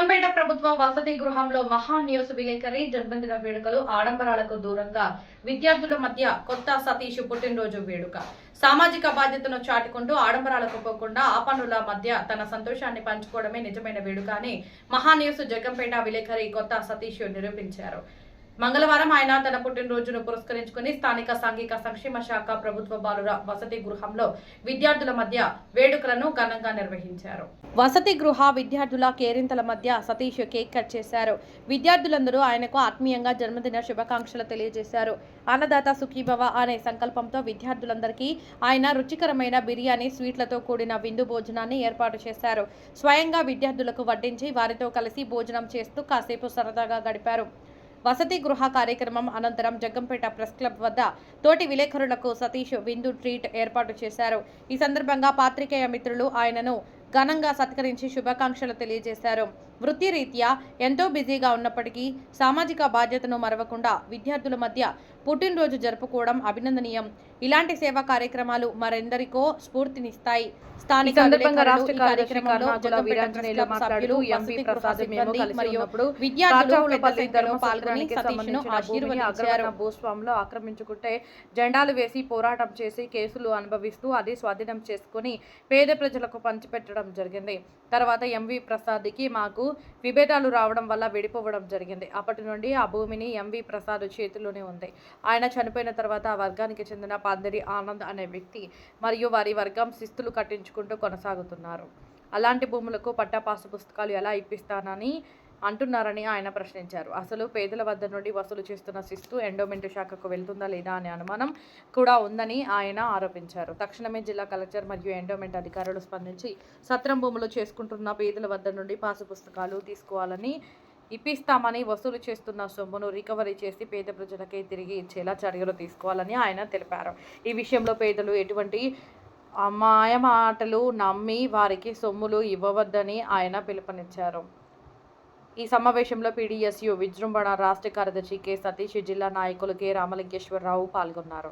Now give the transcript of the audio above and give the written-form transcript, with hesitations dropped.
జగంపేట ప్రభుత్వ వసతి గృహంలో మహా న్యూస్ విలేకరి జన్మదిన వేడుకలు ఆడంబరాలకు దూరంగా విద్యార్థుల మధ్య కొత్త సతీష్ పుట్టినరోజు వేడుక సామాజిక బాధ్యతను చాటుకుంటూ ఆడంబరాలకు పోకుండా ఆపన్నుల మధ్య తన సంతోషాన్ని పంచుకోవడమే నిజమైన వేడుక అని మహా న్యూస్ జగంపేట విలేకరి కొత్త సతీష్ నిరూపించారు. మంగళవారం ఆయన తన పుట్టినరోజును పురస్కరించుకుని స్థానిక సాంఘిక సంక్షేమ శాఖ ప్రభుత్వ బాలుర వసతి గృహంలో విద్యార్థుల మధ్య వేడుకలను ఘనంగా నిర్వహించారు. వసతి గృహ విద్యార్థుల కేరింతల మధ్య సతీష్ కేక్ కట్ చేశారు. విద్యార్థులందరూ ఆయనకు ఆత్మీయంగా జన్మదిన శుభాకాంక్షలు తెలియజేశారు. అన్నదాత సుఖీభవ అనే సంకల్పంతో విద్యార్థులందరికీ ఆయన రుచికరమైన బిర్యానీ స్వీట్లతో కూడిన విందు భోజనాన్ని ఏర్పాటు చేశారు. స్వయంగా విద్యార్థులకు వడ్డించి వారితో కలిసి భోజనం చేస్తూ కాసేపు సరదాగా గడిపారు. వసతి గృహ కార్యక్రమం అనంతరం జగ్గంపేట ప్రెస్ క్లబ్ వద్ద తోటి విలేకరులకు సతీష్ విందు ట్రీట్ ఏర్పాటు చేశారు. ఈ సందర్భంగా పాత్రికేయ మిత్రులు ఆయనను ఘనంగా సత్కరించి శుభాకాంక్షలు తెలియజేశారు. వృత్తిరీత్యా ఎంతో బిజీగా ఉన్నప్పటికీ సామాజిక బాధ్యతను మరవకుండా విద్యార్థుల మధ్య పుట్టినరోజు జరుపుకోవడం అభినందనీయం. ఇలాంటి సేవా కార్యక్రమాలు మరెందరికో స్ఫూర్తినిస్తాయి. స్థానిక భూస్వాములు ఆక్రమించుకుంటే జెండాలు వేసి పోరాటం చేసి కేసులు అనుభవిస్తూ అది స్వాధీనం చేసుకుని పేద ప్రజలకు పంచిపెట్టడం జరిగింది. తర్వాత ఎంవి ప్రసాద్కి మాకు విభేదాలు రావడం వల్ల విడిపోవడం జరిగింది. అప్పటి నుండి ఆ భూమిని ఎంవి ప్రసాద్ చేతిలోనే ఉంది. ఆయన చనిపోయిన తర్వాత ఆ వర్గానికి చెందిన పందిరి ఆనంద్ అనే వ్యక్తి మరియు వారి వర్గం శిస్తులు కట్టించుకుంటూ కొనసాగుతున్నారు. అలాంటి భూములకు పట్టాపాసు పుస్తకాలు ఎలా ఇప్పిస్తానని అంటున్నారని ఆయన ప్రశ్నించారు. అసలు పేదల వద్ద నుండి వసూలు చేస్తున్న శిస్తు ఎండోమెంట్ శాఖకు వెళ్తుందా లేదా అనే అనుమానం కూడా ఉందని ఆయన ఆరోపించారు. తక్షణమే జిల్లా కలెక్టర్ మరియు ఎండోమెంట్ అధికారులు స్పందించి సత్రం భూములు చేసుకుంటున్న పేదల వద్ద నుండి పాసు పుస్తకాలు తీసుకోవాలని ఇప్పిస్తామని వసూలు చేస్తున్న సొమ్మును రికవరీ చేసి పేద ప్రజలకే తిరిగి ఇచ్చేలా చర్యలు తీసుకోవాలని ఆయన తెలిపారు. ఈ విషయంలో పేదలు ఎటువంటి మాయమాటలు నమ్మి వారికి సొమ్ములు ఇవ్వవద్దని ఆయన పిలుపునిచ్చారు. ఈ సమావేశంలో పీడీఎస్యు విజృంభణ రాష్ట్ర కార్యదర్శి కె సతీష్, జిల్లా నాయకులు కె రామలింగేశ్వరరావు పాల్గొన్నారు.